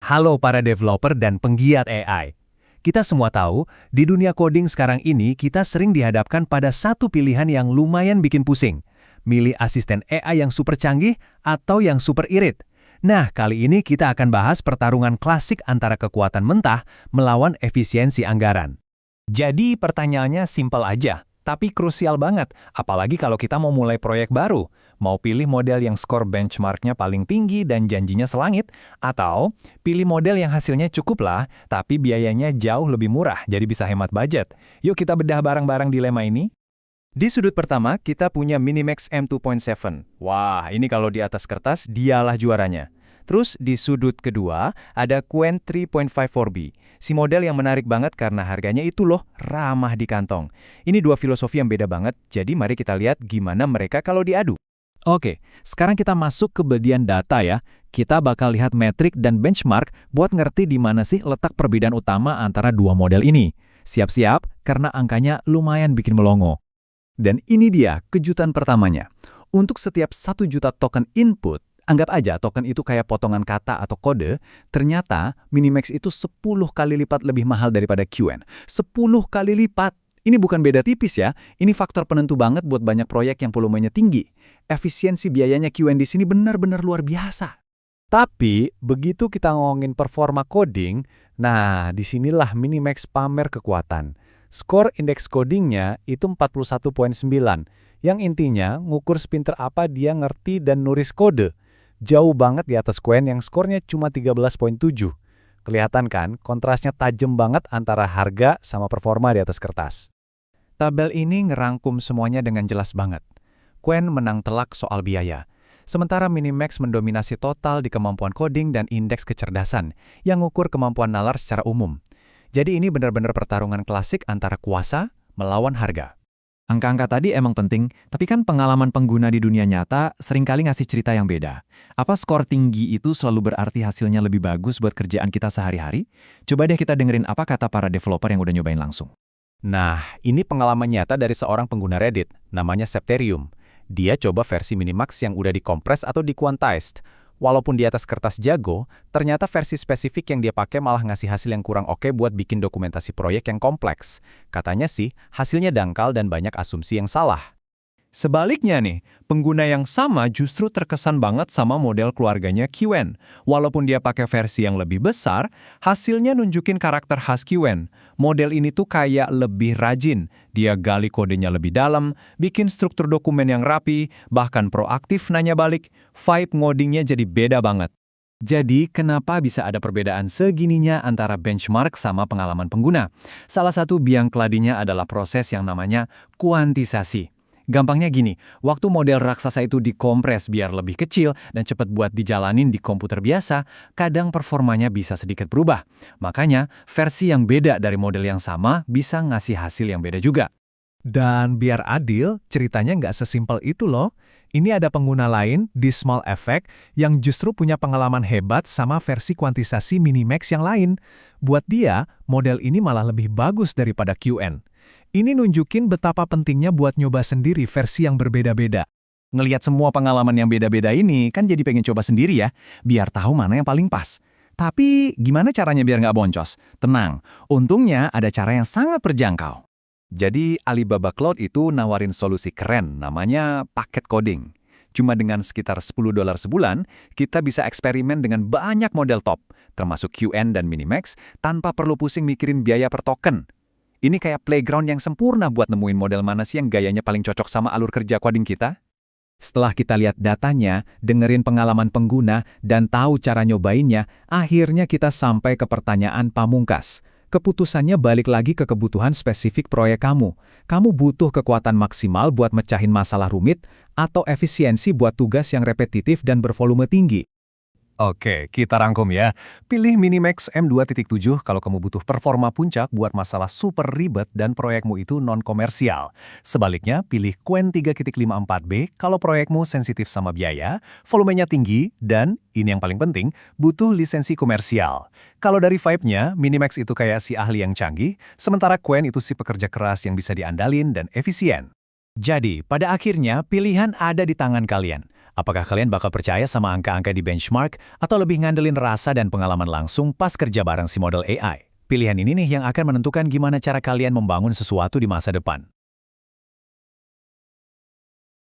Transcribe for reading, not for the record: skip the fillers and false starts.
Halo para developer dan penggiat AI. Kita semua tahu, di dunia coding sekarang ini kita sering dihadapkan pada satu pilihan yang lumayan bikin pusing. Milih asisten AI yang super canggih atau yang super irit. Nah, kali ini kita akan bahas pertarungan klasik antara kekuatan mentah melawan efisiensi anggaran. Jadi pertanyaannya simpel aja, tapi krusial banget, apalagi kalau kita mau mulai proyek baru. Mau pilih model yang skor benchmarknya paling tinggi dan janjinya selangit, atau pilih model yang hasilnya cukup lah, tapi biayanya jauh lebih murah, jadi bisa hemat budget. Yuk kita bedah bareng-bareng dilema ini. Di sudut pertama, kita punya Minimax M2.7. Wah, ini kalau di atas kertas, dialah juaranya. Terus di sudut kedua, ada Qwen 3.54B. Si model yang menarik banget karena harganya itu loh, ramah di kantong. Ini dua filosofi yang beda banget, jadi mari kita lihat gimana mereka kalau diadu. Oke, sekarang kita masuk ke bagian data ya. Kita bakal lihat metrik dan benchmark buat ngerti di mana sih letak perbedaan utama antara dua model ini. Siap-siap, karena angkanya lumayan bikin melongo. Dan ini dia kejutan pertamanya. Untuk setiap 1 juta token input, anggap aja token itu kayak potongan kata atau kode, ternyata Minimax itu 10 kali lipat lebih mahal daripada Qwen. 10 kali lipat! Ini bukan beda tipis ya, ini faktor penentu banget buat banyak proyek yang volumenya tinggi. Efisiensi biayanya Qwen di sini benar-benar luar biasa. Tapi, begitu kita ngomongin performa coding, nah disinilah Minimax pamer kekuatan. Skor indeks codingnya itu 41.9, yang intinya ngukur sepinter apa dia ngerti dan nulis kode. Jauh banget di atas Qwen yang skornya cuma 13.7. Kelihatan kan, kontrasnya tajam banget antara harga sama performa di atas kertas. Tabel ini ngerangkum semuanya dengan jelas banget. Qwen menang telak soal biaya. Sementara Minimax mendominasi total di kemampuan coding dan indeks kecerdasan, yang ngukur kemampuan nalar secara umum. Jadi ini benar-benar pertarungan klasik antara kuasa melawan harga. Angka-angka tadi emang penting, tapi kan pengalaman pengguna di dunia nyata seringkali ngasih cerita yang beda. Apa skor tinggi itu selalu berarti hasilnya lebih bagus buat kerjaan kita sehari-hari? Coba deh kita dengerin apa kata para developer yang udah nyobain langsung. Nah, ini pengalaman nyata dari seorang pengguna Reddit, namanya Septerium. Dia coba versi Minimax yang udah dikompres atau di-quantized. Walaupun di atas kertas jago, ternyata versi spesifik yang dia pakai malah ngasih hasil yang kurang oke buat bikin dokumentasi proyek yang kompleks. Katanya sih, hasilnya dangkal dan banyak asumsi yang salah. Sebaliknya nih, pengguna yang sama justru terkesan banget sama model keluarganya Qwen. Walaupun dia pakai versi yang lebih besar, hasilnya nunjukin karakter khas Qwen. Model ini tuh kayak lebih rajin. Dia gali kodenya lebih dalam, bikin struktur dokumen yang rapi, bahkan proaktif nanya balik. Vibe ngodingnya jadi beda banget. Jadi, kenapa bisa ada perbedaan segininya antara benchmark sama pengalaman pengguna? Salah satu biang keladinya adalah proses yang namanya kuantisasi. Gampangnya gini, waktu model raksasa itu dikompres biar lebih kecil dan cepat buat dijalanin di komputer biasa, kadang performanya bisa sedikit berubah. Makanya, versi yang beda dari model yang sama bisa ngasih hasil yang beda juga. Dan biar adil, ceritanya nggak sesimpel itu loh. Ini ada pengguna lain, di Small Effect, yang justru punya pengalaman hebat sama versi kuantisasi Minimax yang lain. Buat dia, model ini malah lebih bagus daripada Qwen. Ini nunjukin betapa pentingnya buat nyoba sendiri versi yang berbeda-beda. Ngelihat semua pengalaman yang beda-beda ini, kan jadi pengen coba sendiri ya, biar tahu mana yang paling pas. Tapi gimana caranya biar nggak boncos? Tenang, untungnya ada cara yang sangat terjangkau. Jadi Alibaba Cloud itu nawarin solusi keren, namanya paket coding. Cuma dengan sekitar $10 sebulan, kita bisa eksperimen dengan banyak model top, termasuk Qwen dan Minimax, tanpa perlu pusing mikirin biaya per token. Ini kayak playground yang sempurna buat nemuin model mana sih yang gayanya paling cocok sama alur kerja coding kita. Setelah kita lihat datanya, dengerin pengalaman pengguna, dan tahu cara nyobainnya, akhirnya kita sampai ke pertanyaan pamungkas. Keputusannya balik lagi ke kebutuhan spesifik proyek kamu. Kamu butuh kekuatan maksimal buat mecahin masalah rumit, atau efisiensi buat tugas yang repetitif dan bervolume tinggi. Oke, kita rangkum ya. Pilih Minimax M2.7 kalau kamu butuh performa puncak buat masalah super ribet dan proyekmu itu non-komersial. Sebaliknya, pilih Qwen 3.54B kalau proyekmu sensitif sama biaya, volumenya tinggi, dan, ini yang paling penting, butuh lisensi komersial. Kalau dari vibe-nya, Minimax itu kayak si ahli yang canggih, sementara Qwen itu si pekerja keras yang bisa diandalin dan efisien. Jadi, pada akhirnya, pilihan ada di tangan kalian. Apakah kalian bakal percaya sama angka-angka di benchmark atau lebih ngandelin rasa dan pengalaman langsung pas kerja bareng si model AI? Pilihan ini nih yang akan menentukan gimana cara kalian membangun sesuatu di masa depan.